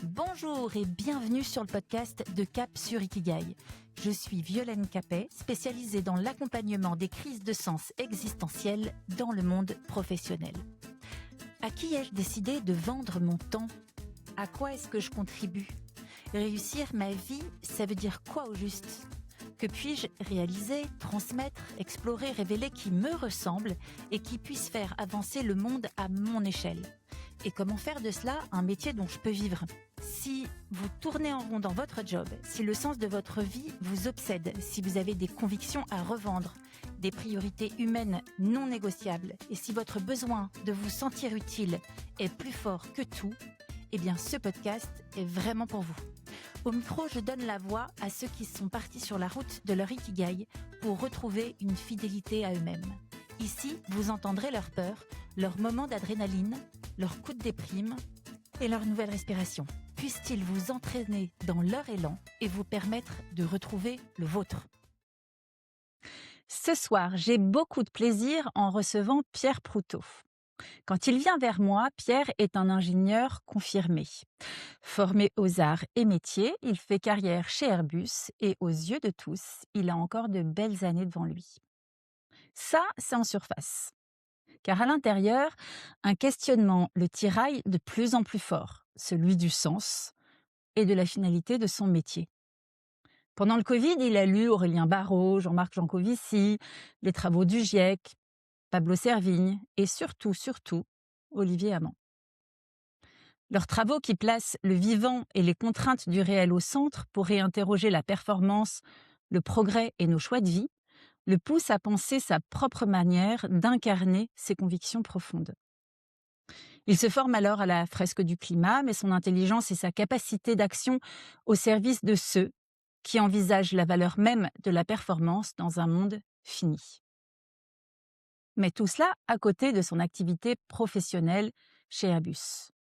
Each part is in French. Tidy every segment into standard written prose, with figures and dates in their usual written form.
Bonjour et bienvenue sur le podcast de Cap sur Ikigai. Je suis Violaine Capet, spécialisée dans l'accompagnement des crises de sens existentielles dans le monde professionnel. À qui ai-je décidé de vendre mon temps ? À quoi est-ce que je contribue ? Réussir ma vie, ça veut dire quoi au juste ? Que puis-je réaliser, transmettre, explorer, révéler qui me ressemble et qui puisse faire avancer le monde à mon échelle ? Et comment faire de cela un métier dont je peux vivre ? Si vous tournez en rond dans votre job, si le sens de votre vie vous obsède, si vous avez des convictions à revendre, des priorités humaines non négociables, et si votre besoin de vous sentir utile est plus fort que tout, eh bien ce podcast est vraiment pour vous. Au micro, je donne la voix à ceux qui sont partis sur la route de leur Ikigai pour retrouver une fidélité à eux-mêmes. Ici, vous entendrez leurs peurs, leurs moments d'adrénaline, leurs coups de déprime et leur nouvelle respiration. Puisse-t-il vous entraîner dans leur élan et vous permettre de retrouver le vôtre. Ce soir, j'ai beaucoup de plaisir en recevant Pierre Proutot. Quand il vient vers moi, Pierre est un ingénieur confirmé. Formé aux arts et métiers, il fait carrière chez Airbus et aux yeux de tous, il a encore de belles années devant lui. Ça, c'est en surface. Car à l'intérieur, un questionnement le tiraille de plus en plus fort, celui du sens et de la finalité de son métier. Pendant le Covid, il a lu Aurélien Barraud, Jean-Marc Jancovici, les travaux du GIEC, Pablo Servigne et surtout, Olivier Hamon. Leurs travaux qui placent le vivant et les contraintes du réel au centre pour réinterroger la performance, le progrès et nos choix de vie, le poussent à penser sa propre manière d'incarner ses convictions profondes. Il se forme alors à la fresque du climat, mais son intelligence et sa capacité d'action au service de ceux qui envisagent la valeur même de la performance dans un monde fini. Mais tout cela à côté de son activité professionnelle chez Airbus.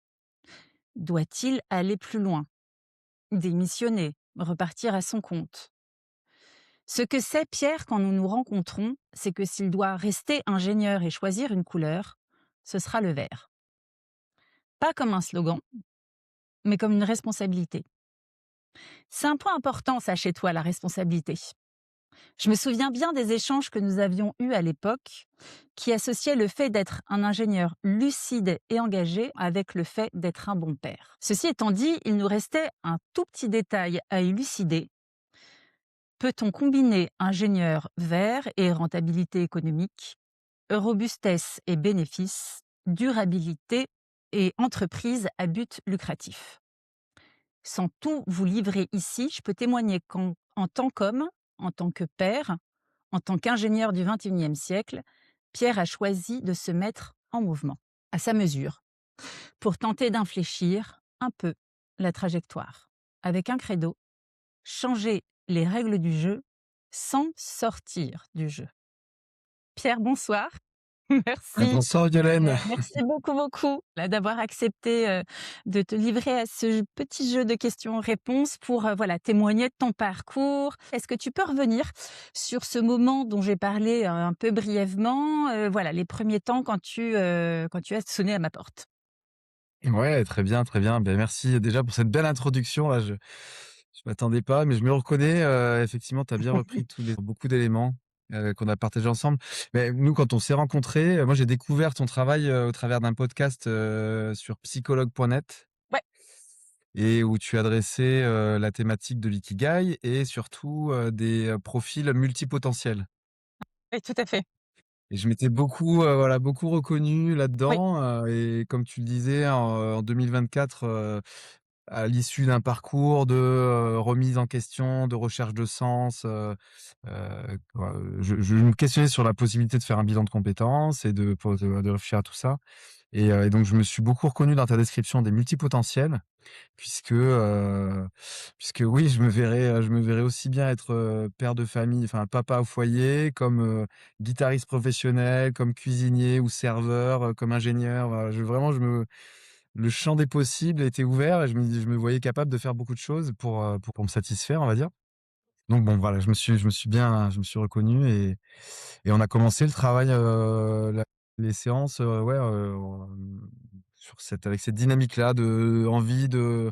Doit-il aller plus loin ? Démissionner, repartir à son compte ? Ce que sait Pierre quand nous nous rencontrons, c'est que s'il doit rester ingénieur et choisir une couleur, ce sera le vert. Pas comme un slogan, mais comme une responsabilité. C'est un point important, ça, chez toi, la responsabilité. Je me souviens bien des échanges que nous avions eus à l'époque, qui associaient le fait d'être un ingénieur lucide et engagé avec le fait d'être un bon père. Ceci étant dit, il nous restait un tout petit détail à élucider. Peut-on combiner ingénieur vert et rentabilité économique, robustesse et bénéfices, durabilité et entreprise à but lucratif ? Sans tout vous livrer ici, je peux témoigner qu'en tant qu'homme, en tant que père, en tant qu'ingénieur du XXIe siècle, Pierre a choisi de se mettre en mouvement, à sa mesure, pour tenter d'infléchir un peu la trajectoire, avec un credo, changer les règles du jeu sans sortir du jeu. Pierre, bonsoir. Merci. Bonsoir Violaine. Merci beaucoup d'avoir accepté de te livrer à ce petit jeu de questions-réponses pour témoigner de ton parcours. Est-ce que tu peux revenir sur ce moment dont j'ai parlé un peu brièvement, les premiers temps quand tu as sonné à ma porte? Ouais, très bien, très bien. Ben, merci déjà pour cette belle introduction là. Je m'attendais pas, mais je me reconnais. Effectivement, tu as bien repris beaucoup d'éléments qu'on a partagés ensemble. Mais nous, quand on s'est rencontrés, moi j'ai découvert ton travail au travers d'un podcast sur psychologue.net. Ouais. Et où tu adressais la thématique de l'ikigai et surtout des profils multipotentiels. Oui, tout à fait. Et je m'étais beaucoup reconnu Oui. là-dedans, et comme tu le disais en 2024, à l'issue d'un parcours de, remise en question, de recherche de sens, quoi, je me questionnais sur la possibilité de faire un bilan de compétences et de réfléchir à tout ça. Et donc je me suis beaucoup reconnu dans ta description des multipotentiels puisque, puisque oui, je me verrais aussi bien être, père de famille, enfin papa au foyer, comme, guitariste professionnel, comme cuisinier ou serveur, comme ingénieur. Voilà, le champ des possibles était ouvert et je me voyais capable de faire beaucoup de choses pour me satisfaire, on va dire. Donc bon, voilà, je me suis reconnu et on a commencé le travail, les séances, ouais, avec cette dynamique-là de envie de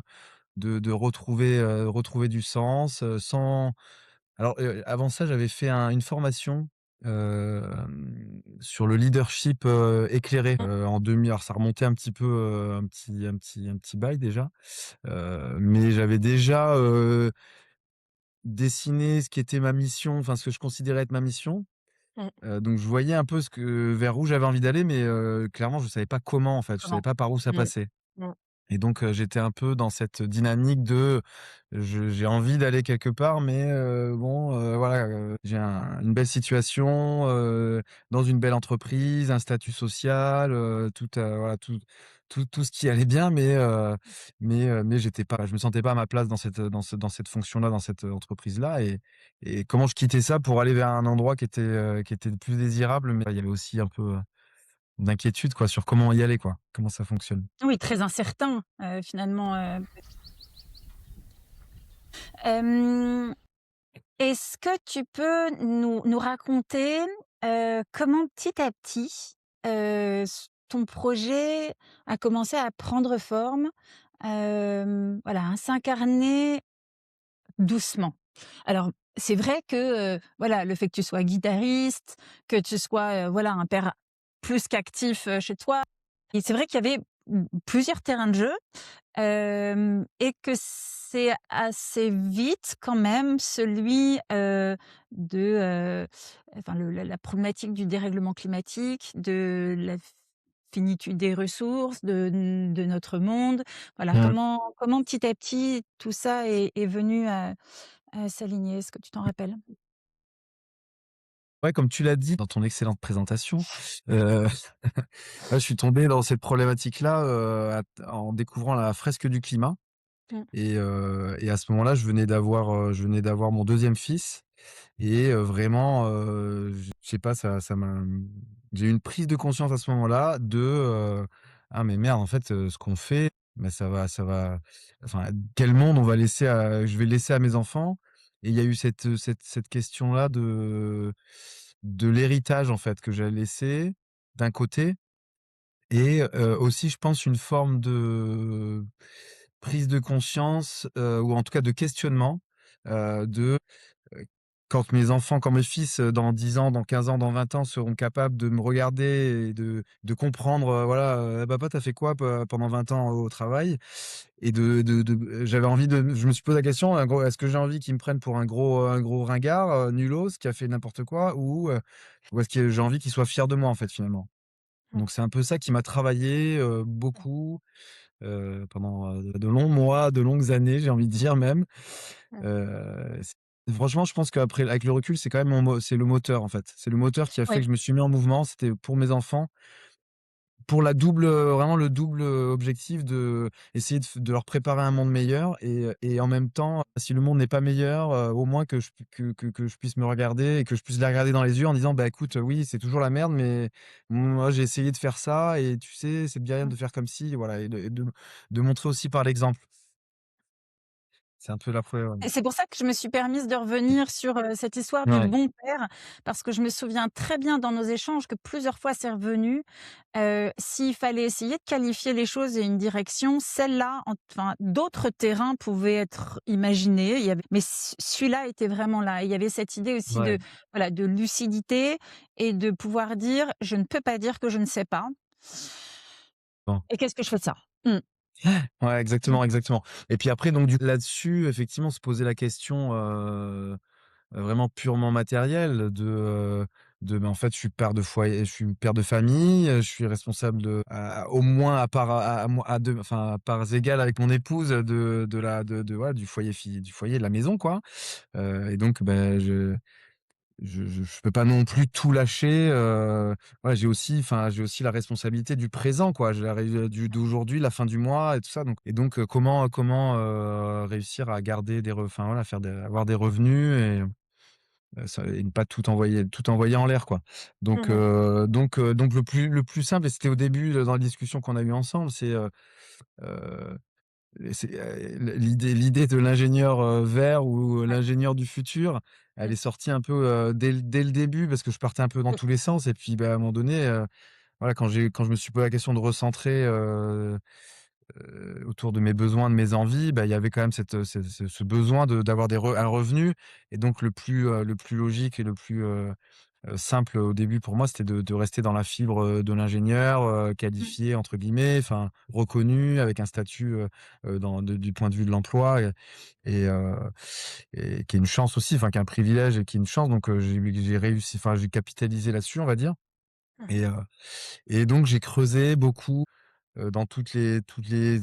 de retrouver du sens, sans alors, avant ça, j'avais fait une formation, sur le leadership, éclairé, Mmh. en 2000. Alors ça remontait un petit peu, un petit bail déjà, mais j'avais déjà, dessiné ce qui était ma mission, enfin ce que je considérais être ma mission. Mmh. Donc je voyais un peu vers où j'avais envie d'aller, mais clairement je savais pas comment en fait, je savais Comment? pas par où ça Mmh. passait. Mmh. Et donc j'étais un peu dans cette dynamique de j'ai envie d'aller quelque part, mais bon, voilà, j'ai une belle situation, dans une belle entreprise, un statut social, tout, voilà, tout ce qui allait bien, mais je me sentais pas à ma place dans cette fonction-là, dans cette entreprise-là, et comment je quittais ça pour aller vers un endroit qui était plus désirable, mais il y avait aussi un peu, d'inquiétude quoi, sur comment y aller quoi, comment ça fonctionne. Oui, très incertain, finalement, hem, est-ce que tu peux nous raconter, comment petit à petit, ton projet a commencé à prendre forme, voilà, à s'incarner doucement? Alors, c'est vrai que, voilà, le fait que tu sois guitariste, que tu sois, voilà, un père plus qu'actif, chez toi, et c'est vrai qu'il y avait, plusieurs terrains de jeu. Et que c'est assez vite quand même celui, enfin la problématique du dérèglement climatique, de la finitude des ressources, de notre monde. Voilà, Mmh. comment petit à petit tout ça est venu à s'aligner? Est-ce que tu t'en rappelles? Ouais, comme tu l'as dit dans ton excellente présentation, heu, je suis tombé dans cette problématique-là, en découvrant la fresque du climat, Mmh. et à ce moment-là, je venais d'avoir mon deuxième fils, et vraiment, je sais pas, ça m'a j'ai eu une prise de conscience à ce moment-là de, «Ah mais merde, en fait, ce qu'on fait, bah, ça va enfin, quel monde je vais laisser à mes enfants?» Et il y a eu cette question-là de l'héritage, en fait, que j'allais laisser, d'un côté, et aussi, je pense, une forme de prise de conscience, ou en tout cas de questionnement, de Heu, quand mes fils, dans 10 ans, dans 15 ans, dans 20 ans, seront capables de me regarder et de comprendre, voilà, «Papa, tu as fait quoi pendant 20 ans au travail?» Et j'avais envie de je me suis posé la question, en gros: «Est-ce que j'ai envie qu'ils me prennent pour un gros ringard, nulos, qui a fait n'importe quoi, ou est-ce que j'ai envie qu'ils soient fiers de moi, en fait, finalement?» Mmh. Donc c'est un peu ça qui m'a travaillé, beaucoup, pendant, de longs mois, de longues années, j'ai envie de dire même. Mmh. C Franchement, je pense qu'après, avec le recul, c'est quand même c'est le moteur, en fait. C'est le moteur qui a fait Oui. que je me suis mis en mouvement. C'était pour mes enfants, pour vraiment le double, objectif de essayer de leur préparer un monde meilleur, et en même temps, si le monde n'est pas meilleur, au moins que je puisse me regarder et que je puisse les regarder dans les yeux en disant: «Bah, écoute, oui, c'est toujours la merde, mais moi, j'ai essayé de faire ça, et tu sais, c'est bien Mmh. de faire comme ci», voilà, de montrer aussi par l'exemple. C'est un peu la ouais. Et c'est pour ça que je me suis permise de revenir sur, cette histoire du Ouais, bon père, parce que je me souviens très bien dans nos échanges que plusieurs fois c'est revenu. S'il fallait essayer de qualifier les choses et une direction, celle-là, enfin d'autres terrains pouvaient être imaginés, il y avait mais celui-là était vraiment là. Il y avait cette idée aussi de, ouais. voilà, de lucidité et de pouvoir dire: «Je ne peux pas dire que je ne sais pas, Bon. et qu'est-ce que je fais de ça?» Mmh. Ouais, Mmh. exactement, exactement. Et puis après, donc là-dessus, effectivement, se poser la question, vraiment purement matérielle mais en fait, je suis père de foyer, je suis père de famille, je suis responsable au moins à 2, enfin, à parts égales avec mon épouse, voilà, du foyer, de la maison, quoi. Et donc, ben, je peux pas non plus tout lâcher, voilà, j'ai aussi la responsabilité du présent, quoi. J'ai la ré du d'aujourd'hui, la fin du mois et tout ça, comment, réussir à garder enfin voilà, avoir des revenus, et ne pas tout envoyer en l'air, quoi. Mmh. Donc le plus simple, et c'était au début, dans la discussion qu'on a eue ensemble, heu l'idée de l'ingénieur, vert, ou Ouais. l'ingénieur du futur, elle Mmh. est sortie un peu, dès le début, parce que je partais un peu dans Mmh. tous les sens, et puis, bah, à un moment donné, voilà, quand je me suis posé la question de recentrer, autour de mes besoins, de mes envies, bah, il y avait quand même ce besoin d'avoir un revenu. Et donc le plus logique et le plus, simple au début pour moi, c'était de rester dans la fibre, de l'ingénieur, Mmh. «qualifié» entre guillemets, enfin reconnu avec un statut, du point de vue de l'emploi, et heu et qui est une chance aussi, enfin qui est un privilège et qui est une chance. Donc j'ai réussi, enfin j'ai capitalisé là-dessus, on va dire. Mmh. Et heu et donc j'ai creusé beaucoup, dans toutes les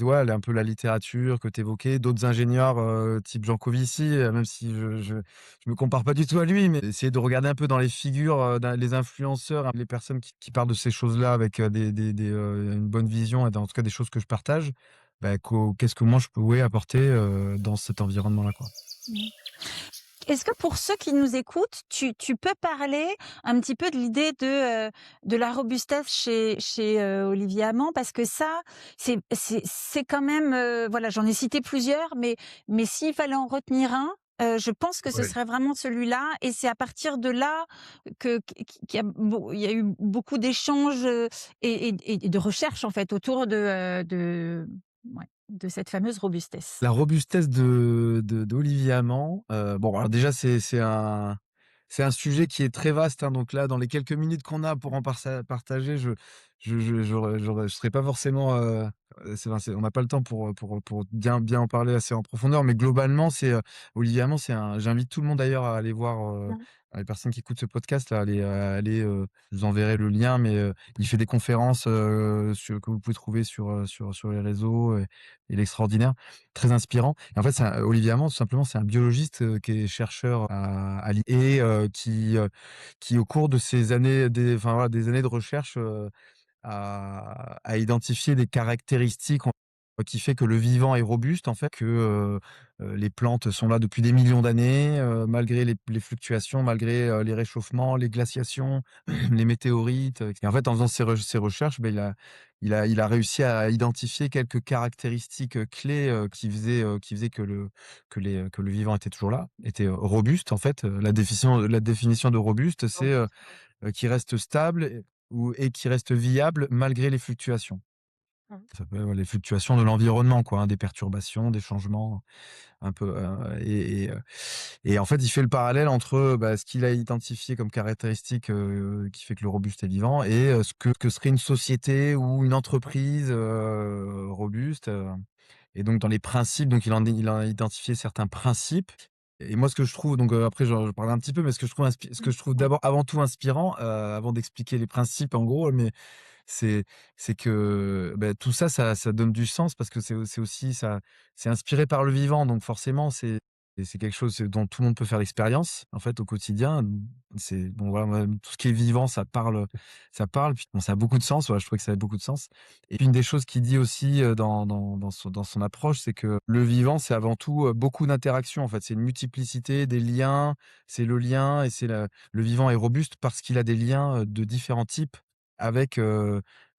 ouais, un peu la littérature que tu évoquais, d'autres ingénieurs, type Jancovici, même si je me compare pas du tout à lui, mais essayer de regarder un peu dans les figures, les influenceurs, hein, les personnes qui parlent de ces choses-là avec, une bonne vision et en tout cas des choses que je partage, bah, qu'est-ce que moi je pouvais apporter, dans cet environnement-là, quoi. Mmh. Est-ce que pour ceux qui nous écoutent, tu peux parler un petit peu de l'idée de la robustesse chez Olivier Amand? Parce que ça, c'est quand même, voilà, j'en ai cité plusieurs, mais s'il fallait en retenir un, je pense que ce Ouais. serait vraiment celui-là et c'est à partir de là qu'il y a eu beaucoup d'échanges, et de recherches, en fait, autour ouais, de cette fameuse robustesse. La robustesse d'Olivier Amand, bon alors déjà c'est un sujet qui est très vaste, hein. Donc là, dans les quelques minutes qu'on a pour en partager, je serais pas forcément, on n'a pas le temps pour bien en parler assez en profondeur. Mais globalement, Olivier Amand, j'invite tout le monde d'ailleurs à aller voir, Mmh. les personnes qui écoutent ce podcast là, je vous enverrai le lien, mais il fait des conférences, que vous pouvez trouver sur les réseaux, et il est extraordinaire, très inspirant. Et en fait, Olivier Amand, tout simplement, c'est un biologiste, qui est chercheur à l'I et qui au cours de ces années, enfin voilà, des années de recherche, à identifier des caractéristiques qui fait que le vivant est robuste, en fait, que, les plantes sont là depuis des millions d'années, malgré les fluctuations, malgré, les réchauffements, les glaciations, les météorites, et en fait, en faisant ces recherches, beh, il a réussi à identifier quelques caractéristiques, clés, qui faisaient que le vivant était toujours là, était, robuste, en fait. La définition de robuste, c'est, qui reste stable et qui reste viable malgré les fluctuations. Mmh. Ça peut Ouais, les fluctuations de l'environnement, quoi, hein, des perturbations, des changements un peu, et en fait, il fait le parallèle entre, bah, ce qu'il a identifié comme caractéristique, qui fait que le robuste est vivant, et ce que serait une société ou une entreprise, robuste, et donc dans les principes, donc il a identifié certains principes. Et moi, ce que je trouve, donc après je parle un petit peu, mais ce que Mmh. je trouve Ouais. d'abord avant tout inspirant, avant d'expliquer les principes en gros, mais c'est c'est que, bah, tout ça, ça donne du sens parce que c'est aussi ça, c'est inspiré par le vivant, donc forcément c'est quelque chose dont tout le monde peut faire l'expérience, en fait, au quotidien. C'est bon, voilà, moi, tout ce qui est vivant, ça parle, puis bon, ça a beaucoup de sens, voilà, je trouvais que ça avait beaucoup de sens. Et puis une des choses qu'il dit aussi, dans son approche, c'est que le vivant, c'est avant tout, beaucoup d'interactions, en fait. C'est une multiplicité des liens, c'est le lien, et le vivant est robuste parce qu'il a des liens, de différents types avec,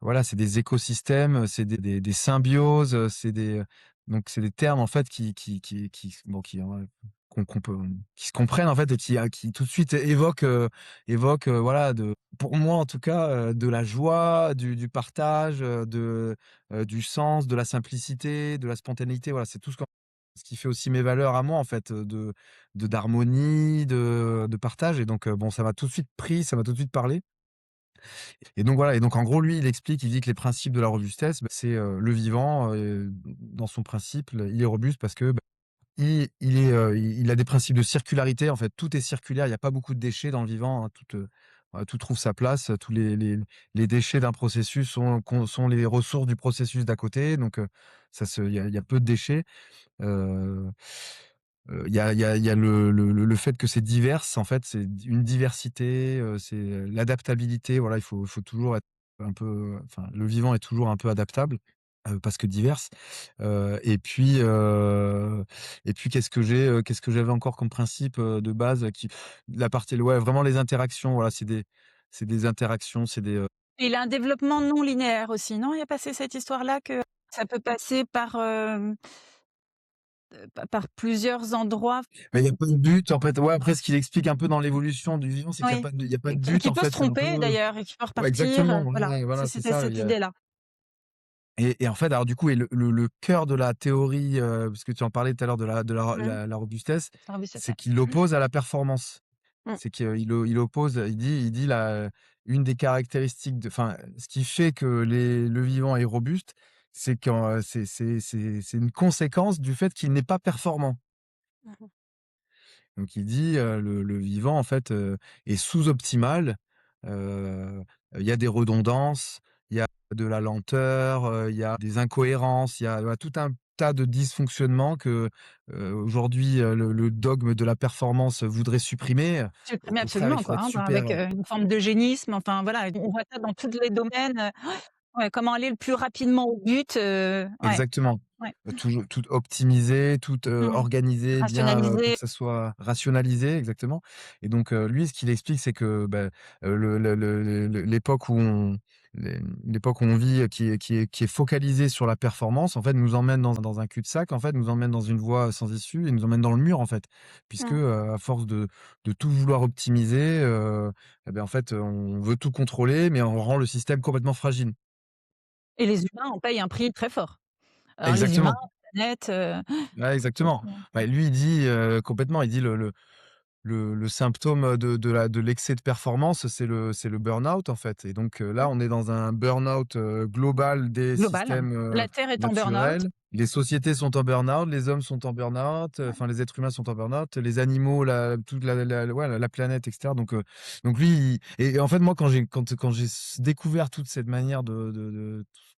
voilà, c'est des écosystèmes, c'est des symbioses, donc c'est des termes en fait bon, qu'on peut qui se comprennent en fait, et qui tout de suite évoquent, voilà, pour moi en tout cas, de la joie, du partage, du sens, de la simplicité, de la spontanéité. Voilà, c'est tout ce qui fait aussi mes valeurs à moi en fait, d'harmonie, de partage. Et donc bon, ça m'a tout de suite pris, ça m'a tout de suite parlé. Et donc voilà, et donc en gros, lui, il dit que les principes de la robustesse, bah, c'est, le vivant, dans son principe, il est robuste parce que, bah, il a des principes de circularité. En fait, tout est circulaire, il y a pas beaucoup de déchets dans le vivant, hein, voilà, tout trouve sa place, tous les déchets d'un processus sont les ressources du processus d'à côté, donc il y a peu de déchets. Heu il y a le fait que c'est divers, en fait, c'est une diversité, c'est, l'adaptabilité, voilà, il faut toujours être un peu, enfin, le vivant est toujours un peu adaptable, parce que divers. Et puis qu'est-ce que j'avais encore comme principe, de base, la partie, ouais, vraiment les interactions, voilà, c'est des interactions, Et il a un développement non linéaire aussi, non? Il y a pas cette histoire-là que ça peut passer par plusieurs endroits? mais il y a pas de but, en fait. Ouais, après ce qu'il explique un peu dans l'évolution du vivant, c'est qu'il y a Oui, pas de il y a pas de et qui but, en peut se fait, c'est un tromper peu d'ailleurs et qui peut ouais, repartir, exactement, voilà, ouais, voilà, c'est c'était ça, cette idée-là. Et en fait, alors du coup et le cœur de la théorie, parce que tu en parlais tout à l'heure de Mmh. la robustesse, C'est un c'est ouais. qu'il l'oppose à la performance. Mmh. C'est qu'il oppose, il dit la une des caractéristiques de enfin, ce qui fait que le vivant est robuste, c'est quand, c'est une conséquence du fait qu'il n'est pas performant. Mmh mh. Donc il dit, le vivant en fait, est sous-optimal, heu, il y a des redondances, il y a de la lenteur, il y a des incohérences, il y a voilà tout un tas de dysfonctionnements que, aujourd'hui, le dogme de la performance voudrait supprimer. Au Supprimer contraire, il absolument faudrait quoi, être hein, enfin super, avec, une forme d'eugénisme, enfin voilà, on voit ça dans tous les domaines, ouais, comment aller le plus rapidement au but, ouais, exactement. ouais. Toujours tout optimiser, tout, Mmh. organiser bien, pour Rationaliser. que ça soit rationalisé, exactement. Et donc, lui, ce qu'il explique, c'est que, bah, l'époque où l'époque où on vit, qui est focalisée sur la performance, en fait, nous emmène dans un cul-de-sac, en fait, nous emmène dans une voie sans issue et nous emmène dans le mur, en fait. Puisque, Mmh. à force de tout vouloir optimiser, et ben, en fait, on veut tout contrôler, mais on rend le système complètement fragile. Et les humains en payent un prix très fort. Alors les humains, Exactement. la planète, Ouais, c'est exactement. Bah, lui, il dit, complètement, il dit le symptôme, de l'excès de performance, c'est le burn-out, en fait. Et donc, là, mmh, on est dans un burn-out, global des global. systèmes, La Terre est en burn-out. naturels. Les sociétés sont en burn-out, les hommes sont en burn-out, Ouais. enfin, les êtres humains sont en burn-out, les animaux, toute ouais, la planète et cetera. Donc lui, et en fait, moi, quand j'ai découvert toute cette manière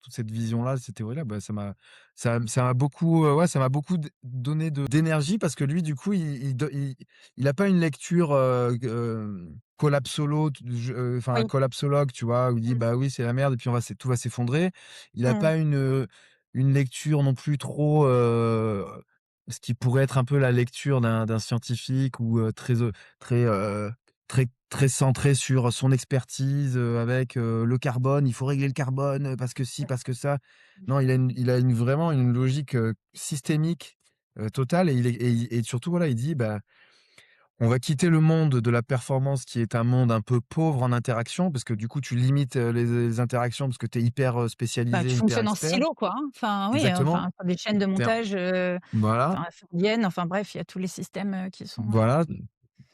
toute cette vision-là, cette théorie-là, bah, ça m'a beaucoup, ouais, ça m'a beaucoup donné d'énergie parce que lui, du coup, il a pas une lecture, collapsolo, enfin Oui. collapsologue, tu vois? Où il dit: Mmh. «Bah oui, c'est la merde et puis tout va s'effondrer». Il a Mmh. pas une lecture non plus trop, ce qui pourrait être un peu la lecture d'un scientifique ou, très, très centré sur son expertise, avec, le carbone. Il faut régler le carbone, parce que ci, parce que ça. Non, il a vraiment une logique, systémique, totale et surtout, voilà, il dit: «Bah, on va quitter le monde de la performance qui est un monde un peu pauvre en interaction, parce que du coup tu limites, les interactions parce que tu es hyper, Bah, spécialisé, qui hyper fonctionne en expert». silo quoi, hein. Enfin oui, Exactement. enfin sur des chaînes de Tu montage, voilà, enfin Saoudiennes, enfin bref, il y a tous les systèmes, qui sont, voilà,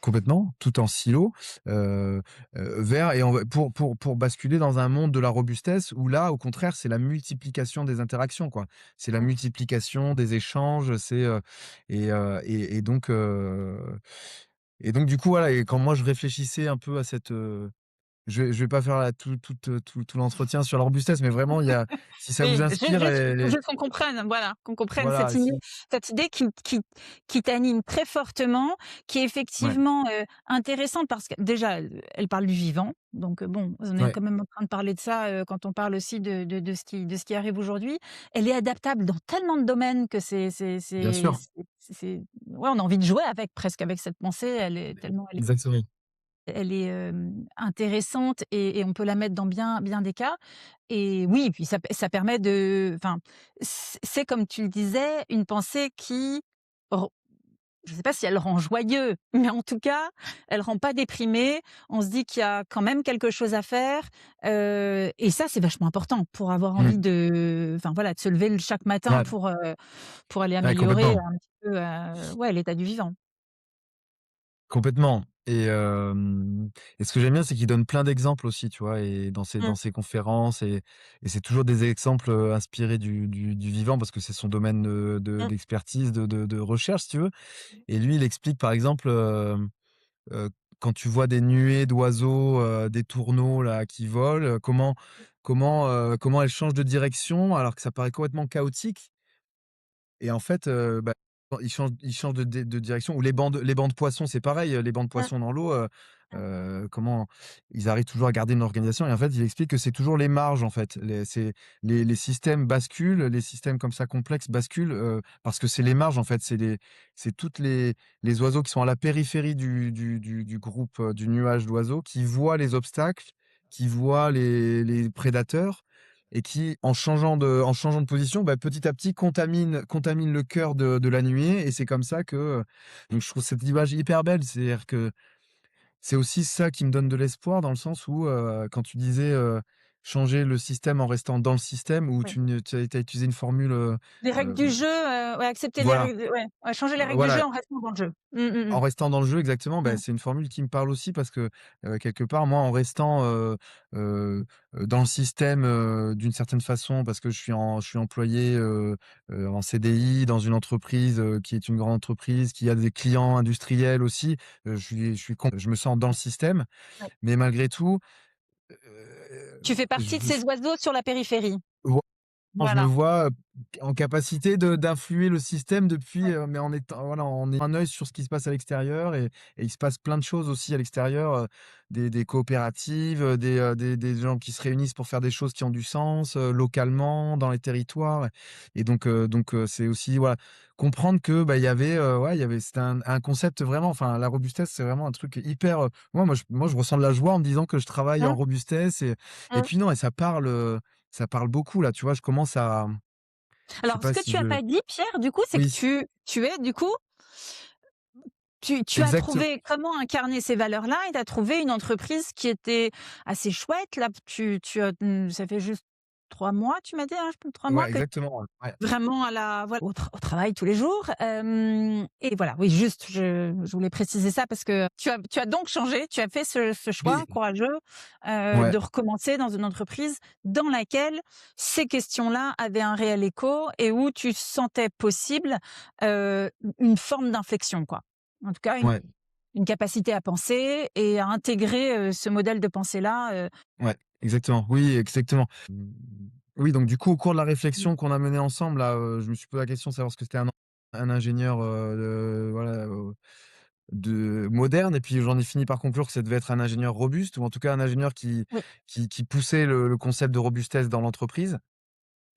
complètement, tout en silo, heu vers et on va pour basculer dans un monde de la robustesse où là, au contraire, c'est la multiplication des interactions, quoi. C'est la mmh. multiplication des échanges, et donc du coup, voilà, et quand moi je réfléchissais un peu à cette, je vais pas faire la tout l'entretien sur la robustesse, mais vraiment il y a si ça vous Oui, inspire et juste qu'on comprenne, voilà, qu'on comprenne voilà, si cette idée qui t'anime très fortement, qui est ouais, effectivement, intéressante parce que déjà, elle parle du vivant, donc bon, on est ouais, quand même en train de parler de ça, quand on parle aussi de ce qui arrive aujourd'hui. Elle est adaptable dans tellement de domaines que bien sûr, c'est ouais, on a envie de jouer avec presque avec cette pensée, elle est tellement exactement. elle est, intéressante et on peut la mettre dans bien des cas et oui, puis ça permet de enfin, c'est comme tu le disais, une pensée qui ren je ne sais pas si elle rend joyeux, mais en tout cas, elle rend pas déprimé. On se dit qu'il y a quand même quelque chose à faire, et ça, c'est vachement important pour avoir Mmh. envie de enfin voilà, de se lever chaque matin Ouais, pour aller ouais, améliorer complètement. un petit peu, ouais, l'état du vivant. Complètement. Et ce que j'aime bien, c'est qu'il donne plein d'exemples aussi, tu vois? Et dans ses conférences, et c'est toujours des exemples, inspirés du vivant parce que c'est son domaine, Mmh. d'expertise, de recherche, si tu veux. Et lui, il explique par exemple, heu, quand tu vois des nuées d'oiseaux, des tourneaux là qui volent, comment elles changent de direction alors que ça paraît complètement chaotique. Et en fait, bah, ils changent de direction, ou les bancs de poissons, c'est pareil, les bancs de Mmh. poissons dans l'eau, comment ils arrivent toujours à garder une organisation. Et en fait, il explique que c'est toujours les marges, en fait. Les systèmes basculent, les systèmes comme ça complexes basculent, parce que c'est les marges, en fait. C'est toutes les oiseaux qui sont à la périphérie du groupe, du nuage d'oiseaux, qui voient les obstacles, qui voient les prédateurs, et qui, en changeant de position, bah, petit à petit contamine le cœur de la nuée. Et c'est comme ça que, donc je trouve cette image hyper belle. C'est-à-dire que c'est aussi ça qui me donne de l'espoir dans le sens où, quand tu disais, changer le système en restant dans le système ou Oui. tu as utilisé une formule, Les règles du jeu, ouais, accepter les voilà, règles, ouais, ouais, changer les règles du jeu voilà. en restant dans le jeu. Mmh, mmh mh. En restant dans le jeu exactement, bah, Mmh. c'est une formule qui me parle aussi parce que, quelque part, moi, en restant, dans le système, d'une certaine façon parce que je suis employé, en CDI dans une entreprise, qui est une grande entreprise, qui a des clients industriels aussi, je me sens dans le système, Ouais. mais malgré tout, Tu fais je partie de veux ces oiseaux sur la périphérie. je me Voilà. vois, en capacité de d'influer le système depuis, Ouais. mais en étant voilà, en ayant un œil sur ce qui se passe à l'extérieur et il se passe plein de choses aussi à l'extérieur, des coopératives, des gens qui se réunissent pour faire des choses qui ont du sens, localement, dans les territoires et donc c'est aussi, voilà, comprendre que, bah, il y avait, ouais, il y avait c'était un concept vraiment enfin, la robustesse, c'est vraiment un truc hyper, moi je ressens de la joie en me disant que je travaille en Mmh, robustesse et mmh. puis non et ça parle beaucoup là, tu vois? Je commence à je sais Alors ce pas que si tu as je pas dit, Pierre, du coup, c'est que oui, tu es du coup, tu as exact trouvé comment incarner ces valeurs-là et tu as trouvé une entreprise qui était assez chouette. Là, tu as, ça fait juste 3 mois, tu m'as dit, hein, 3 mois ouais, que exactement, ouais. vraiment à la voilà, au travail tous les jours, et voilà, oui, juste, je voulais préciser ça parce que tu as donc changé, tu as fait ce choix Oui, courageux, ouais, de recommencer dans une entreprise dans laquelle ces questions-là avaient un réel écho et où tu sentais possible, une forme d'inflexion, quoi. En tout cas, ouais, une capacité à penser et à intégrer, ce modèle de pensée-là, ouais, exactement. Oui, exactement. Oui, donc du coup, au cours de la mmh, réflexion qu'on a menée ensemble là, je me suis posé la question de savoir ce que c'était un ingénieur, voilà, de moderne et puis j'en ai fini par conclure que ça devait être un ingénieur robuste ou en tout cas un ingénieur oui. qui poussait le concept de robustesse dans l'entreprise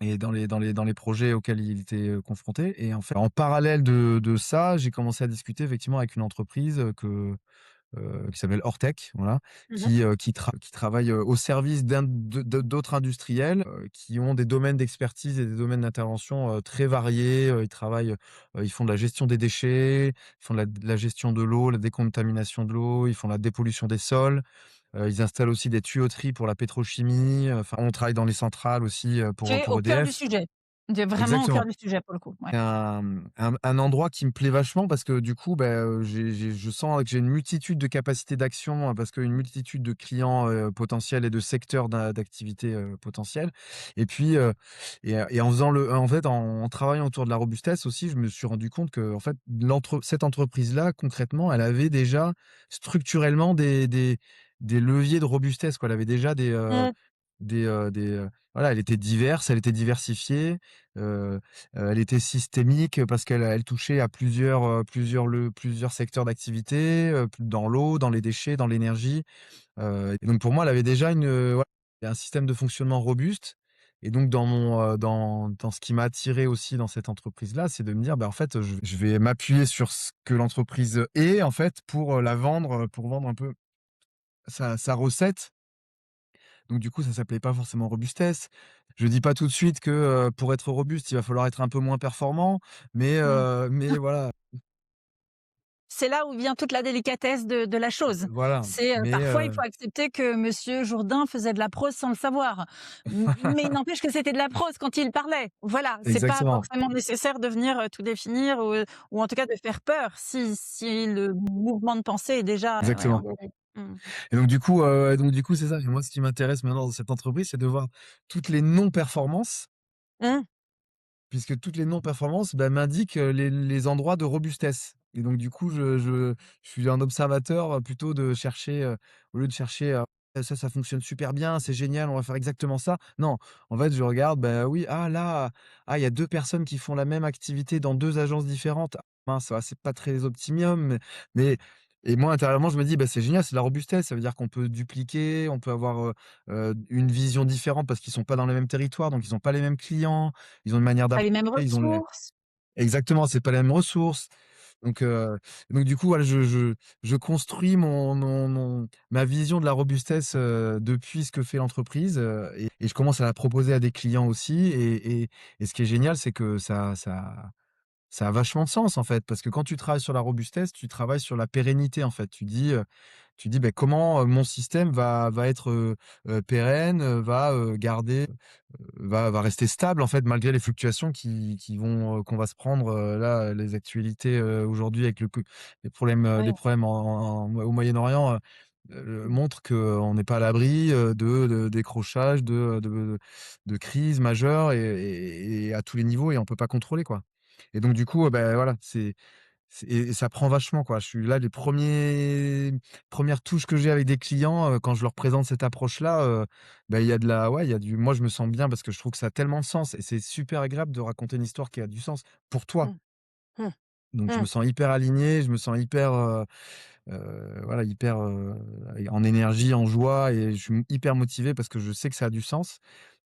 et dans les projets auxquels il était, confronté et en fait, en parallèle de ça, j'ai commencé à discuter effectivement avec une entreprise, qui s'appelle Ortec, voilà, Mmh mh. qui travaille, au service d'autres industriels, qui ont des domaines d'expertise et des domaines d'intervention, très variés. Ils font de la gestion des déchets, ils font de la gestion de l'eau, la décontamination de l'eau, ils font la dépollution des sols, ils installent aussi des tuyauteries pour la pétrochimie, enfin, on travaille dans les centrales aussi, Tu es pour au cœur du EDF. sujet. Tu es vraiment au cœur Exactement. du sujet pour le coup, ouais. C'est un endroit qui me plaît vachement parce que du coup, bah, je sens que j'ai une multitude de capacités d'action, parce qu'une multitude de clients, potentiels et de secteurs d'activité, potentiels et puis, et en fait, en travaillant autour de la robustesse aussi, je me suis rendu compte qu'en fait, cette entreprise-là, concrètement, elle avait déjà structurellement des leviers de robustesse, quoi. Elle avait déjà Mmh. voilà, elle était diverse, elle était diversifiée, elle était systémique parce elle touchait à plusieurs secteurs d'activité, dans l'eau, dans les déchets, dans l'énergie, et donc pour moi, elle avait déjà ouais, un système de fonctionnement robuste et donc dans ce qui m'a attiré aussi dans cette entreprise-là, c'est de me dire: «Bah, en fait, je vais m'appuyer sur ce que l'entreprise est, en fait, pour, la vendre, pour vendre un peu sa recette». Donc du coup, ça s'appelait pas forcément robustesse. Je dis pas tout de suite que, pour être robuste, il va falloir être un peu moins performant, Mmh. mais voilà, C'est là où vient toute la délicatesse de la chose. voilà, C'est, mais parfois il faut accepter que monsieur Jourdain faisait de la prose sans le savoir. Mais il n'empêche que c'était de la prose quand il parlait. Voilà, c'est pas exactement, forcément nécessaire de venir, tout définir ou en tout cas de faire peur si le mouvement de pensée est déjà, ouais, exactement engagé. Mmh. et donc du coup, c'est ça et moi, ce qui m'intéresse maintenant dans cette entreprise, c'est de voir toutes les non-performances, Mmh. puisque toutes les non-performances, bah, m'indiquent, les endroits de robustesse et donc du coup, je suis un observateur, plutôt de chercher, au lieu de chercher, ça fonctionne super bien, c'est génial, on va faire exactement ça». Non, en fait, je regarde, bah, oui, ah là, ah, il y a 2 personnes qui font la même activité dans 2 agences différentes. Ah mince, ah, c'est pas très optimum, mais et moi, intérieurement, je me dis: «Bah, c'est génial, c'est de la robustesse». Ça veut dire qu'on peut dupliquer, on peut avoir, une vision différente parce qu'ils sont pas dans les mêmes territoires, donc ils ont pas les mêmes clients. Ils ont une manière Pas les mêmes d'approcher, ils ont les ressources. exactement, c'est pas les mêmes ressources. Donc du coup, voilà, je construis ma vision de la robustesse, depuis ce que fait l'entreprise, et je commence à la proposer à des clients aussi et ce qui est génial, c'est que ça ça a vachement de sens, en fait, parce que quand tu travailles sur la robustesse, tu travailles sur la pérennité, en fait. Tu dis: «Beh, comment, mon système va être, pérenne, va rester stable, en fait, malgré les fluctuations qu'on va se prendre, là, les actualités, aujourd'hui avec le co les Ouais. problèmes au Moyen-Orient, montrent qu'on n'est pas à l'abri, de décrochages, de crises majeures et à tous les niveaux et on peut pas contrôler, quoi. Et donc du coup, bah, voilà, et ça prend vachement, quoi. Je suis là, les premières touches que j'ai avec des clients, quand je leur présente cette approche-là, bah, il y a de la ouais, il y a du moi, je me sens bien parce que je trouve que ça a tellement de sens et c'est super agréable de raconter une histoire qui a du sens pour toi. Mmh. Mmh. Donc je Mmh. me sens hyper aligné, je me sens hyper, voilà, hyper, en énergie, en joie et je suis hyper motivé parce que je sais que ça a du sens.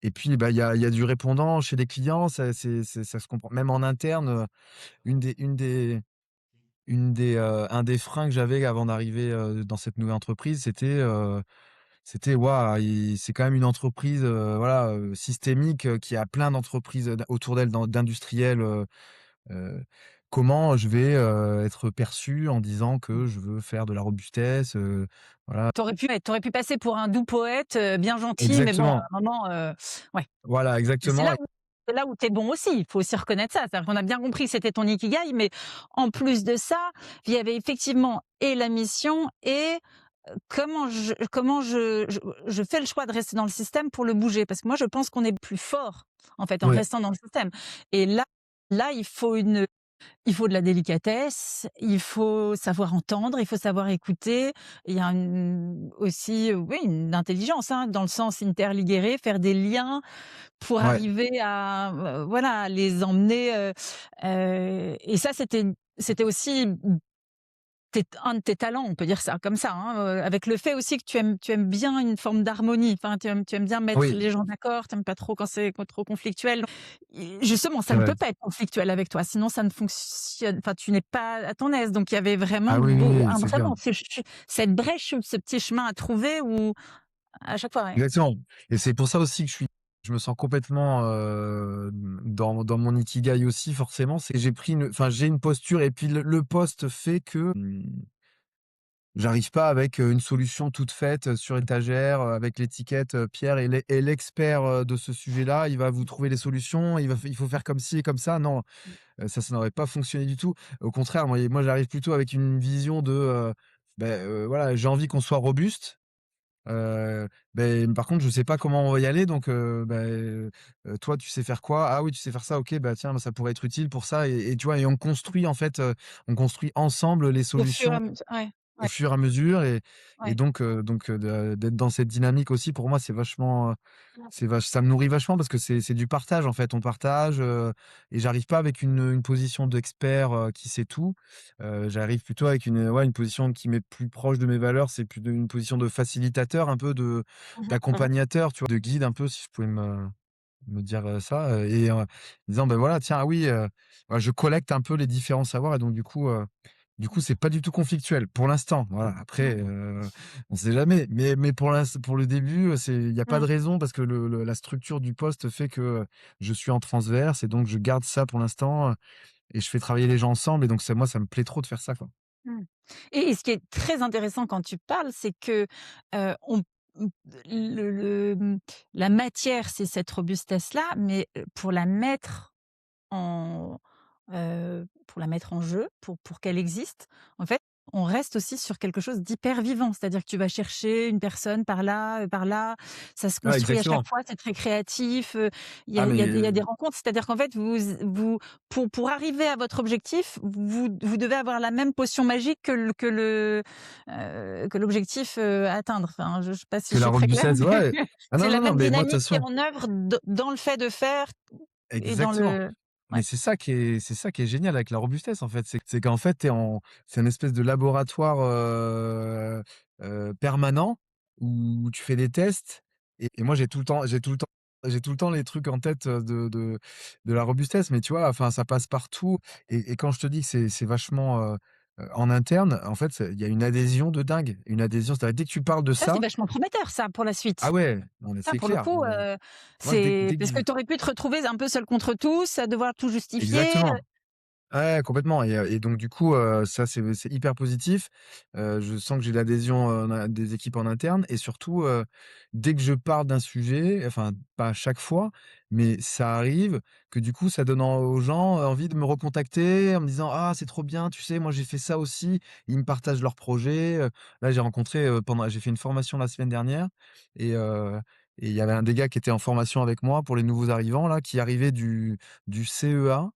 Et puis, bah, il y a du répondant chez des clients, ça se comprend. Même en interne, un des freins que j'avais avant d'arriver, dans cette nouvelle entreprise, c'était: «Waouh, c'est quand même une entreprise, voilà, systémique, qui a plein d'entreprises, autour d'elle, d'industriels, heu, comment je vais, être perçu en disant que je veux faire de la robustesse?» Voilà. Tu pu passer pour un doux poète, bien gentil, mais bon, à Exactement, un moment, ouais. voilà, Et c'est exactement. là où tu es bon aussi, il faut aussi reconnaître ça. C'est-à-dire qu'on a bien compris que c'était ton ikigai, mais en plus de ça, il y avait effectivement et la mission et comment je fais le choix de rester dans le système pour le bouger? Parce que moi, je pense qu'on est plus fort, en fait, en Ouais, restant dans le système et là, il faut de la délicatesse, il faut savoir entendre, il faut savoir écouter. Il y a aussi, oui, une intelligence, hein, dans le sens interligéré, faire des liens pour ouais, arriver à, voilà, les emmener, et ça, c'était aussi un de tes talents, on peut dire ça comme ça, hein, avec le fait aussi que tu aimes bien une forme d'harmonie. Enfin, tu aimes bien mettre oui, les gens d'accord, tu aimes pas trop quand c'est trop conflictuel. Et justement, ça c'est ne vrai. peut pas être conflictuel avec toi, sinon ça ne fonctionne, enfin, tu n'es pas à ton aise. Donc il y avait vraiment Ah oui, oui, oui, c'est clair. vraiment cette brèche, ce petit chemin à trouver où à chaque fois, ouais. Exactement et c'est pour ça aussi que je me sens complètement, dans mon ikigai aussi forcément, c'est que j'ai une posture et puis le poste fait que, j'arrive pas avec, une solution toute faite, sur étagère, avec l'étiquette, Pierre est l'expert, de ce sujet-là, il va vous trouver les solutions, il faut faire comme ci et comme ça. Non, ça n'aurait pas fonctionné du tout. Au contraire, moi j'arrive plutôt avec une vision de, voilà, j'ai envie qu'on soit robuste. Par contre, je sais pas comment on va y aller donc toi, tu sais faire quoi? Ah oui, tu sais faire ça, OK, bah, tiens, bah, ça pourrait être utile pour ça et tu vois? Et on construit en fait, on construit ensemble les Au fur et solutions à mesure, ouais, au ouais, fur et à mesure et ouais. d'être dans cette dynamique aussi pour moi, c'est vachement, ça me nourrit vachement parce que c'est du partage en fait. On partage, et j'arrive pas avec une position d'expert, qui sait tout. J'arrive plutôt avec une position qui m'est plus proche de mes valeurs. C'est plus une position de facilitateur, un peu Mmh mh. Mmh. d'accompagnateur, tu vois? De guide un peu, si je pouvais me dire, ça, disant: «Ben voilà, tiens, ah oui», voilà, je collecte un peu les différents savoirs et donc du coup, c'est pas du tout conflictuel pour l'instant. Voilà, après, on sait jamais, mais pour le début, il y a pas de Mmh. raison parce que la structure du poste fait que, je suis en transverse et donc je garde ça pour l'instant, et je fais travailler les gens ensemble et donc ça moi, ça me plaît trop de faire ça, quoi. Mmh. Et ce qui est très intéressant quand tu parles, c'est que, on mmh, le, la matière, c'est cette robustesse-là, mais, en pour la mettre en jeu, pour qu'elle existe, en fait, on reste aussi sur quelque chose d'hyper vivant. C'est-à-dire que tu vas chercher une personne par là, ça se Ah construit à chaque exactement. fois, c'est très créatif, Ah mais, il y a des rencontres. C'est-à-dire qu'en fait, vous pour arriver à votre objectif, vous devez avoir la même potion magique que l'objectif, à atteindre. Enfin, je sais pas si que je la suis très claire, robustesse, mais ouais. Ah c'est non, la non, non, même mais moi de toute dynamique qui est façon en œuvre dans le fait de faire et dans exactement. le Mais ouais. c'est ça qui est génial avec la robustesse, en fait. C'est qu'en fait, c'est une espèce de laboratoire, permanent où tu fais des tests et moi, j'ai tout le temps les trucs en tête, de la robustesse. Mais tu vois, enfin, ça passe partout et quand je te dis que c'est vachement, en interne, en fait, il y a une adhésion de dingue. Une adhésion, c'est-à-dire dès que tu parles de Ça, c'est ça vachement prometteur ça, pour la ah suite. ouais, non mais Ça, c'est pour le clair. coup, Moi, dès c'est dès que parce je que tu aurais pu te retrouver un peu seul contre tous, à devoir tout justifier. exactement. Ouais, complètement et donc du coup, ça c'est hyper positif. Je sens que j'ai l'adhésion, des équipes en interne et surtout, dès que je parle d'un sujet, enfin pas à chaque fois, mais ça arrive que du coup ça donne aux gens, envie de me recontacter en me disant: «Ah c'est trop bien, tu sais, moi j'ai fait ça aussi». Ils me partagent leurs projets, là j'ai fait une formation la semaine dernière et et il y avait un des gars qui était en formation avec moi pour les nouveaux arrivants là, qui arrivait du CEA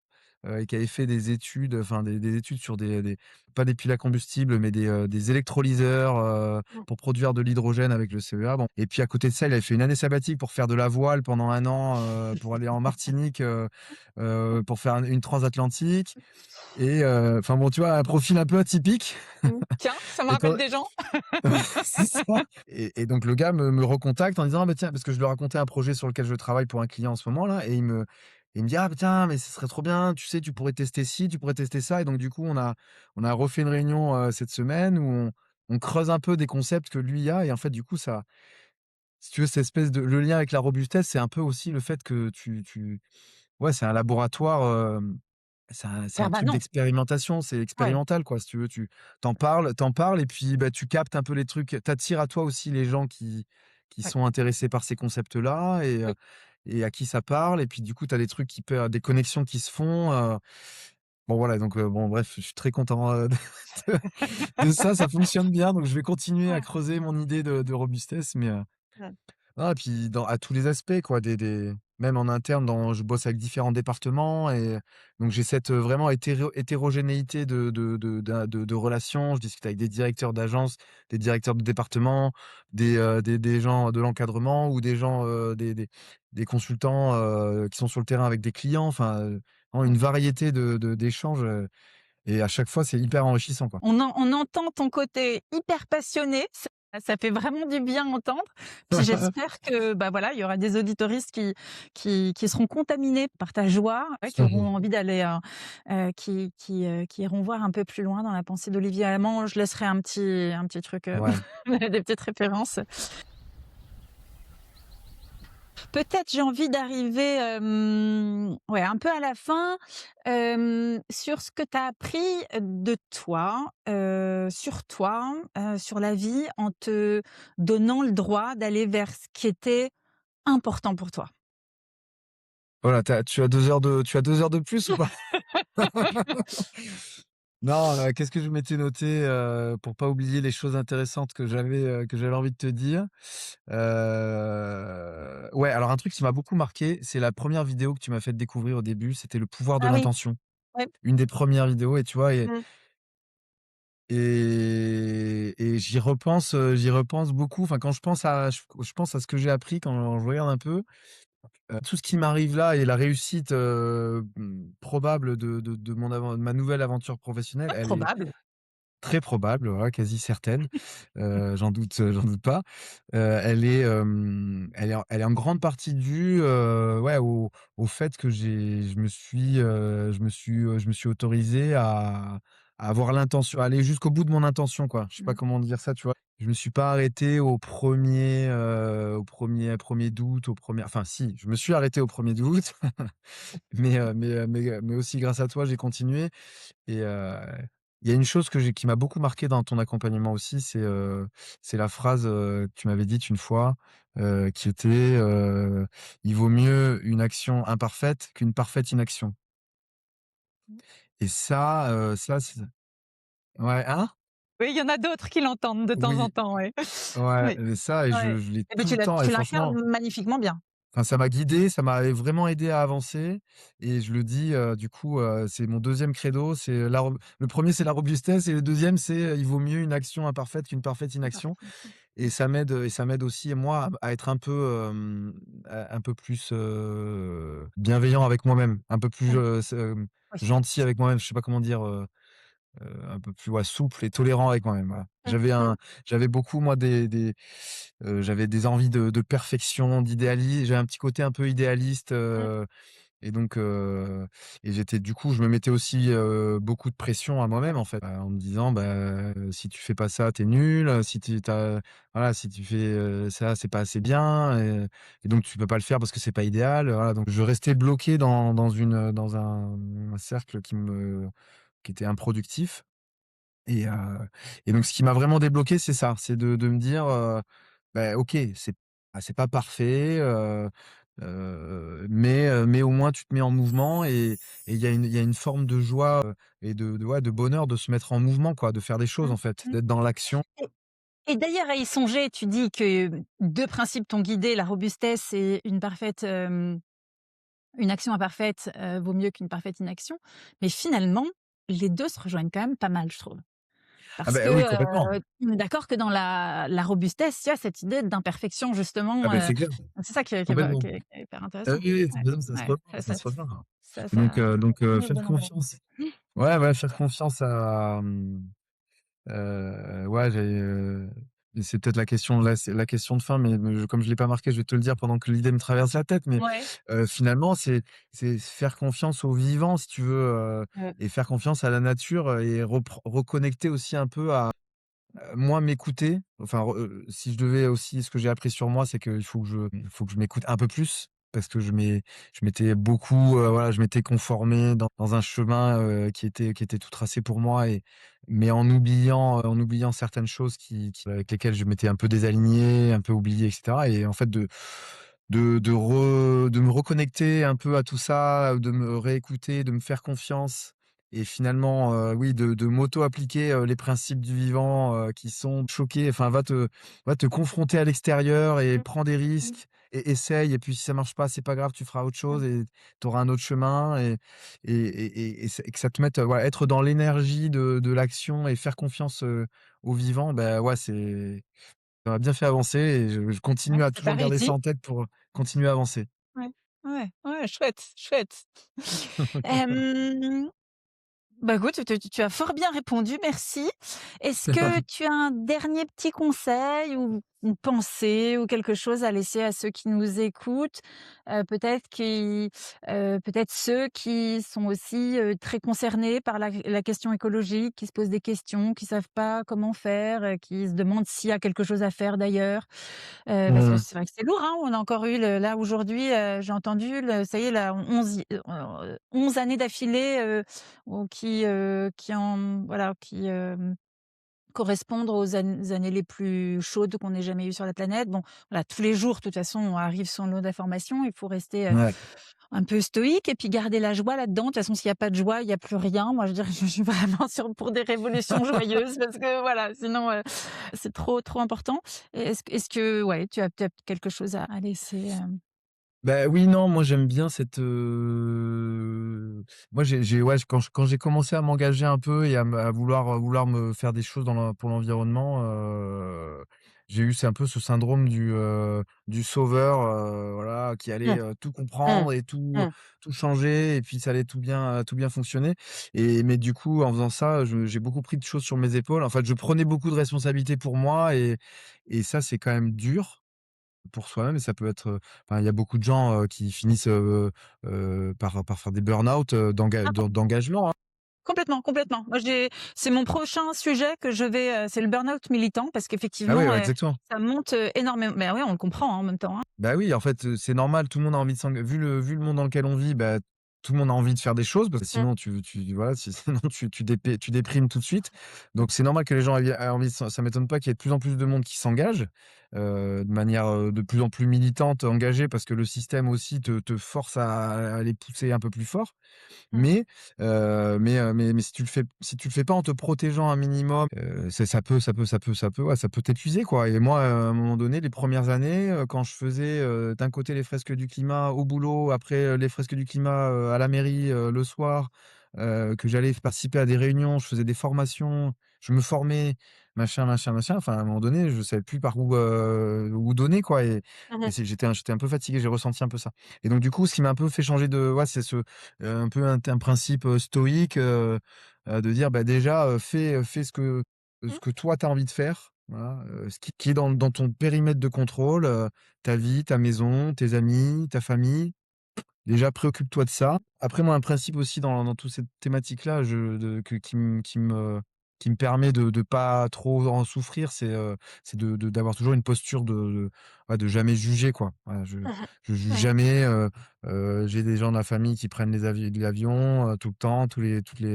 et qui avait fait des études, enfin des études sur des pas des piles à combustible, mais des électrolyseurs, Mmh. pour produire de l'hydrogène avec le CEA, bon et puis à côté de ça, il avait fait une année sabbatique pour faire de la voile pendant 1 an, pour aller en Martinique, pour faire une transatlantique et enfin bon, tu vois, un profil un peu atypique Mmh. Tiens, ça me et rappelle quand des gens. c'est ça et donc le gars me recontacte en disant: «Ah bah tiens» parce que je lui racontais un projet sur lequel je travaille pour un client en ce moment là et il me dit: «Ah bah tiens, mais ce serait trop bien, tu sais, tu pourrais tester ci, tu pourrais tester ça» et donc du coup on a refait une réunion, cette semaine où on creuse un peu des concepts que lui a et en fait du coup ça si tu veux cette espèce de le lien avec la robustesse, c'est un peu aussi le fait que tu ouais, c'est un laboratoire, c'est un truc Permanent. d'expérimentation, c'est Ouais, expérimental, quoi, si tu veux. Tu t'en parles et puis, bah, tu captes un peu les trucs. T'attires à toi aussi les gens qui ouais. sont intéressés par ces concepts-là Oui. et à qui ça parle et puis, du coup, tu as des trucs des connexions qui se font, bon, voilà, donc bon, bref, je suis très content, de de ça. Ça fonctionne bien, donc je vais continuer à Ouais. creuser mon idée de robustesse, mais Mmh. ah, et puis à tous les aspects quoi, des même en interne dans je bosse avec différents départements et donc j'ai cette, vraiment hétérogénéité de relations. Je discute avec des directeurs d'agence, des directeurs de département, des gens de l'encadrement ou des gens, des consultants, qui sont sur le terrain avec des clients, enfin, vraiment Mmh. une variété d'échanges, et à chaque fois c'est hyper enrichissant, quoi. On entend ton côté hyper passionné, ça fait vraiment du bien à entendre. Puis j'espère que, bah, voilà, il y aura des auditoristes qui seront contaminés par ta joie, ouais, qui auront envie d'aller, qui iront voir un peu plus loin dans la pensée d'Olivier Allemand. Je laisserai un petit truc, Ouais. des petites références. Peut-être j'ai envie d'arriver, ouais, un peu à la fin, sur ce que tu as appris de toi, sur toi, sur la vie, en te donnant le droit d'aller vers ce qui était important pour toi. Voilà, tu as 2 heures de plus ou pas? Non, qu'est-ce que je m'étais noté, pour pas oublier les choses intéressantes que j'avais envie de te dire? Ouais, alors un truc qui m'a beaucoup marqué, c'est la première vidéo que tu m'as fait découvrir au début, c'était le pouvoir de Ah oui, l'intention. ouais. Une des premières vidéos et tu vois? Mmh. Et j'y repense beaucoup. Enfin, quand je pense à ce que j'ai appris quand je regarde un peu, tout ce qui m'arrive là et la réussite, probable de ma nouvelle aventure professionnelle, Ouais, elle est probable. très probable, voilà, quasi certaine, j'en doute pas. Elle est en grande partie due, ouais, au fait que je me suis autorisé à avoir l'intention à aller jusqu'au bout de mon intention, quoi. Je sais pas Mmh. comment dire ça, tu vois? Je me suis pas arrêté au premier doute, enfin si, je me suis arrêté au premier doute, mais aussi grâce à toi, j'ai continué et il y a une chose qui m'a beaucoup marqué dans ton accompagnement aussi, c'est la phrase, que tu m'avais dite une fois, qui était, «Il vaut mieux une action imparfaite qu'une parfaite inaction» et ça c'est ouais, hein? Oui, il y en a d'autres qui l'entendent de temps en Oui, temps, ouais. ouais, Oui, ça et ouais. je l'ai Et beh, tout le temps et tu l'incarnes franchement, magnifiquement bien. enfin, ça m'a guidé, ça m'a vraiment aidé à avancer et je le dis, du coup, c'est mon deuxième credo, c'est le premier c'est la robustesse et le deuxième c'est, il vaut mieux une action imparfaite qu'une parfaite inaction et ça m'aide aussi moi à être un peu, un peu plus, bienveillant avec moi-même, un peu plus, Mmh. Oui. gentil avec moi-même, je sais pas comment dire, un peu plus, ouais, souple et tolérant avec moi-même, voilà. Mmh mh. J'avais beaucoup moi j'avais des envies de perfection, j'avais un petit côté un peu idéaliste, Et donc et j'étais du coup, je me mettais aussi, beaucoup de pression à moi-même, en fait, en me disant: «Bah, si tu fais pas ça, tu es nul, si tu voilà, si tu fais, ça, c'est pas assez bien et donc tu peux pas le faire parce que c'est pas idéal», voilà, donc je restais bloqué dans un cercle qui était improductif et donc ce qui m'a vraiment débloqué, c'est ça, c'est de me dire, bah, OK, c'est pas parfait, mais au moins tu te mets en mouvement et il y a une forme de joie, et de ouais, de bonheur de se mettre en mouvement quoi, de faire des choses Mmh en fait, mh. d'être dans l'action. Et d'ailleurs à y songer, tu dis que 2 principes t'ont guidé, la robustesse et une action imparfaite, vaut mieux qu'une parfaite inaction. Mais finalement, les 2 se rejoignent quand même pas mal, je trouve. Ah Parce bah, que, oui complètement. on est d'accord que dans la robustesse, il y a cette idée d'imperfection Ah justement, bah, c'est clair, c'est ça complètement. qui est hyper Ah intéressant. oui, oui, tu Ouais, raison, ça se ouais, rejoint, ça se rejoint. ça Et ça ça met au faire bon endroit. confiance. Ouais, ouais, faire confiance à, ouais, et c'est peut-être la question là, c'est la question de fin, mais comme je l'ai pas marqué, je vais te le dire pendant que l'idée me traverse la tête, mais Ouais. finalement, c'est faire confiance au vivant, si tu veux, et faire confiance à la nature, et reconnecter aussi un peu à moi, m'écouter. Enfin, si je devais aussi ce que j'ai appris sur moi, c'est qu'il faut que je m'écoute un peu plus parce que je m'étais beaucoup, voilà, je m'étais conformé dans un chemin, qui était tout tracé pour moi mais en oubliant certaines choses qui avec lesquelles je m'étais un peu désaligné, un peu oublié et cetera et en fait de me reconnecter un peu à tout ça, de me réécouter, de me faire confiance et finalement, oui, de m'auto-appliquer, les principes du vivant, qui sont choqués, enfin, va te confronter à l'extérieur et Mmh prends des mh. risques et essaye et puis si ça marche pas, c'est pas grave, tu feras autre chose et tu auras un autre chemin et que ça te mette, ouais, être dans l'énergie de l'action et faire confiance, au vivant, bah, ouais, ça m'a bien fait avancer et je continue Ouais, à ça t'a toujours garder ça réussi? en tête pour continuer à avancer. Ouais, ouais, ouais, chouette, chouette. Hem Bah, écoute, tu as fort bien répondu, merci. Est-ce que tu as un dernier petit conseil ou une pensée ou quelque chose à laisser à ceux qui nous écoutent? Peut-être ceux qui sont aussi, très concernés par la question écologique, qui se posent des questions, qui savent pas comment faire, qui se demandent s'il y a quelque chose à faire d'ailleurs? Parce que Mmh. c'est vrai que c'est lourd, hein. On a encore eu le là aujourd'hui, j'ai entendu ça y est la 11 années d'affilée, ou qui en voilà, correspondre aux années les plus chaudes qu'on ait jamais eues sur la planète. Bon, voilà, tous les jours, de toute façon, on arrive son lot d'informations. Il faut rester, Ouais. un peu stoïque et puis garder la joie là-dedans. De toute façon, s'il y a pas de joie, il y a plus rien. Moi, je dirais, je suis vraiment pour des révolutions joyeuses parce que voilà, sinon, c'est trop, trop important. Et est-ce que ouais, tu as peut-être quelque chose à laisser, Bah, oui, non, moi j'aime bien moi j'ai ouais, quand j'ai commencé à m'engager un peu et à vouloir me faire des choses pour l'environnement, j'ai eu c'est un peu ce syndrome du sauveur, voilà, qui allait, Mmh, tout mmh, comprendre et mmh. tout changer et puis ça allait tout bien fonctionner mais du coup, en faisant ça, j'ai beaucoup pris de choses sur mes épaules. En fait, je prenais beaucoup de responsabilités pour moi et ça, c'est quand même dur pour soi-même et ça peut être, enfin, il y a beaucoup de gens, qui finissent, par faire des burn-out, Ah com d'engagement, hein. complètement, complètement. Moi, c'est mon prochain sujet que je vais, c'est le burn-out militant parce Ah oui, qu'effectivement, ouais, exactement. ça monte, énormément. Mais oui, on le comprend, hein, en même temps, hein. Bah oui, en fait, c'est normal, tout le monde a envie de vu le monde dans lequel on vit, bah, tout le monde a envie de faire des choses parce que Mmh, sinon tu voilà, sinon tu déprimes tout de suite. Donc c'est normal que les gens aient envie de ça m'étonne pas qu'il y ait de plus en plus de monde qui s'engage, de manière, de plus en plus militante, engagée parce que le système aussi te force à aller pousser un peu plus fort. mmh, Mais si tu le fais pas en te protégeant un minimum, ouais, ça peut t'épuiser, quoi et moi, à un moment donné, les premières années, quand je faisais, d'un côté les fresques du climat au boulot, après, les fresques du climat, à la mairie, le soir, que j'allais participer à des réunions, je faisais des formations, je me formais, machin, machin, machin. Enfin, à un moment donné, je savais plus par où donner, quoi et mmh j'étais un peu fatigué, j'ai ressenti un peu ça et donc du coup, ce qui m'a un peu fait changer de ouais, c'est un peu un principe, stoïque, de dire: «Bah, déjà, fais mh. ce que toi tu as envie de faire». Voilà, ce qui est dans ton périmètre de contrôle, ta vie, ta maison, tes amis, ta famille déjà préoccupe-toi de ça. Après moi, un principe aussi dans toute cette thématique-là, je de que qui me permet de pas trop en souffrir, c'est d'avoir toujours une posture de ouais, de jamais juger, quoi. Voilà, Mmh mh. je juge Ouais. jamais, j'ai des gens de la famille qui prennent l'avion, tout le temps,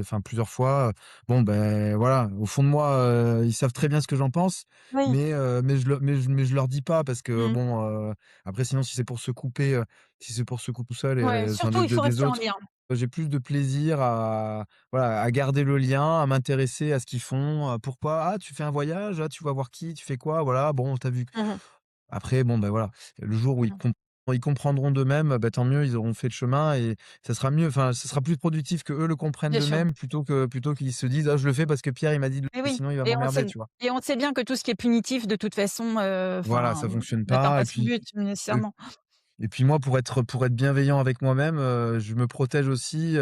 enfin plusieurs fois, bon, ben, voilà, au fond de moi, ils savent très bien ce que j'en pense, Oui. mais je leur dis pas parce que Mmh. bon, après sinon si c'est pour se couper tout seul Ouais, et enfin surtout il faut des rester en autres, lien. j'ai plus de plaisir à voilà, à garder le lien, à m'intéresser à ce qu'ils font, pourquoi: «Ah, tu fais un voyage? Ah, tu vas voir qui? Tu fais quoi?» Voilà, bon, tu as vu Mmh mh. après bon, ben, voilà, le jour où Mmh. ils comprendront d'eux-mêmes, bah, tant mieux, ils auront fait le chemin et ça sera mieux, enfin, ça sera plus productif qu'eux le comprennent Bien sûr. d'eux-mêmes plutôt qu'ils se disent: «Ah, je le fais parce que Pierre il m'a dit de le Et faire, oui, sinon il va m'emmerder», tu vois? et on sait bien que tout ce qui est punitif de toute façon, Voilà, ça fonctionne n'atteint pas pas et son puis but nécessairement. et puis moi, pour être bienveillant avec moi-même, je me protège aussi,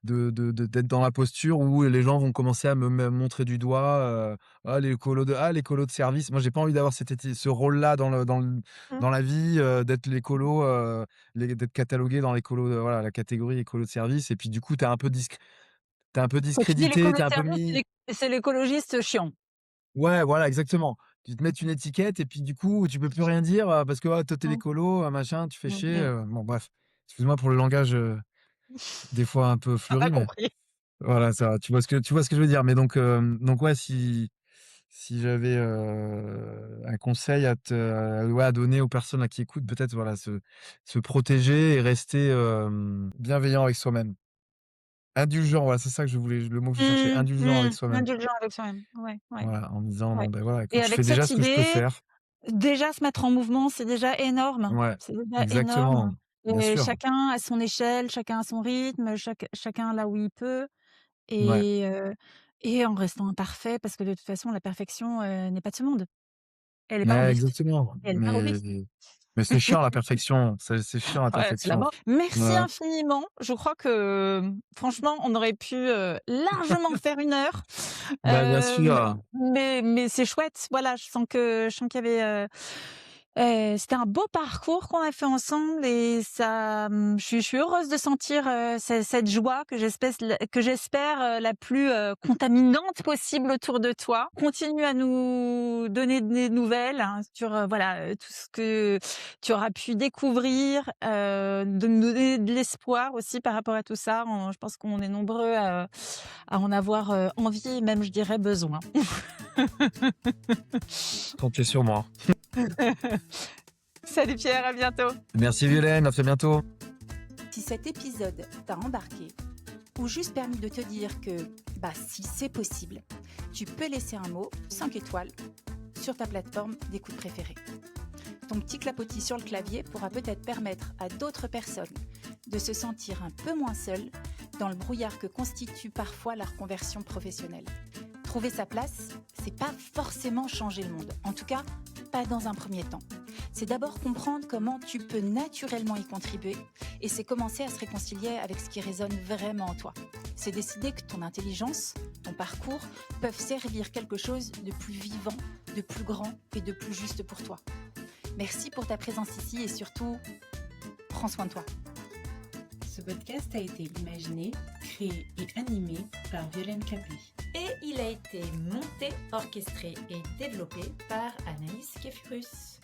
d'être dans la posture où les gens vont commencer à me montrer du doigt, les colos de service. Moi, j'ai pas envie d'avoir ce rôle-là Mmh. dans la vie, d'être l'écolo, d'être catalogué dans l'écolo, voilà, la catégorie écolo de service et puis du coup, tu un peu Quand tu dis discrédité, l'écolo tu de un peu service, mis c'est l'écologiste chiant. ouais, voilà, exactement. Ils te mettent une étiquette et puis du coup, tu peux plus rien dire, parce que: «Ah, toi, tu es Mmh. l'écolo, machin, tu fais Mmh chier», mh. bon bref. Excuse-moi pour le langage, des fois un peu On a fleuri, mais compris. voilà, ça va. Tu vois ce que je veux dire? Mais donc ouais, si j'avais, un conseil ouais, à donner aux personnes là qui écoutent, peut-être voilà, se protéger et rester, bienveillant avec soi-même. Indulgent, voilà, c'est ça que je voulais le mot que je cherchais, Mmh, indulgent avec mmh, soi-même. indulgent avec soi-même. Ouais, ouais, Voilà, en me disant: ouais «Bon, ben, voilà, et écoute, je fais avec déjà cette ce que je peux idée, faire». déjà se mettre en mouvement, c'est déjà énorme. Ouais, C'est déjà énorme exactement, bien et sûr. chacun à son échelle, chacun à son rythme, chacun là où il peut Ouais, et heu et en restant imparfait parce que de toute façon la perfection, n'est pas de ce monde. Elle est pas ouais, réaliste exactement, et elle part au vice. mais c'est chiant la perfection, c'est chiant la Ouais, c'est la perfection. mort. Merci Ouais, infiniment. Je crois que, franchement, on aurait pu, largement faire 1 heure, bah, bien mais sûr. c'est chouette. Voilà, je sens qu'il y avait, c'était un beau parcours qu'on a fait ensemble et ça, je suis heureuse de sentir, cette joie que j'espère, la plus, contaminante possible autour de toi. Continue à nous donner des nouvelles, hein, sur, voilà, tout ce que tu auras pu découvrir, de nous donner de l'espoir aussi par rapport à tout ça. Je pense qu'on est nombreux à en avoir, envie et même je dirais besoin. Comptez sur moi. Salut Pierre, à bientôt. Merci Violaine, à très bientôt. Si cet épisode t'a embarqué ou juste permis de te dire que, bah si c'est possible, tu peux laisser un mot, 5 étoiles, sur ta plateforme d'écoute préférée. Ton petit clapotis sur le clavier pourra peut-être permettre à d'autres personnes de se sentir un peu moins seules dans le brouillard que constitue parfois leur conversion professionnelle. Trouver sa place, c'est pas forcément changer le monde. En tout cas, pas dans un premier temps. C'est d'abord comprendre comment tu peux naturellement y contribuer et c'est commencer à se réconcilier avec ce qui résonne vraiment en toi. C'est décider que ton intelligence, ton parcours peuvent servir quelque chose de plus vivant, de plus grand et de plus juste pour toi. Merci pour ta présence ici et surtout, prends soin de toi. Ce podcast a été imaginé, créé et animé par Violaine Capli. Et il a été monté, orchestré et développé par Anaïs Kefurus.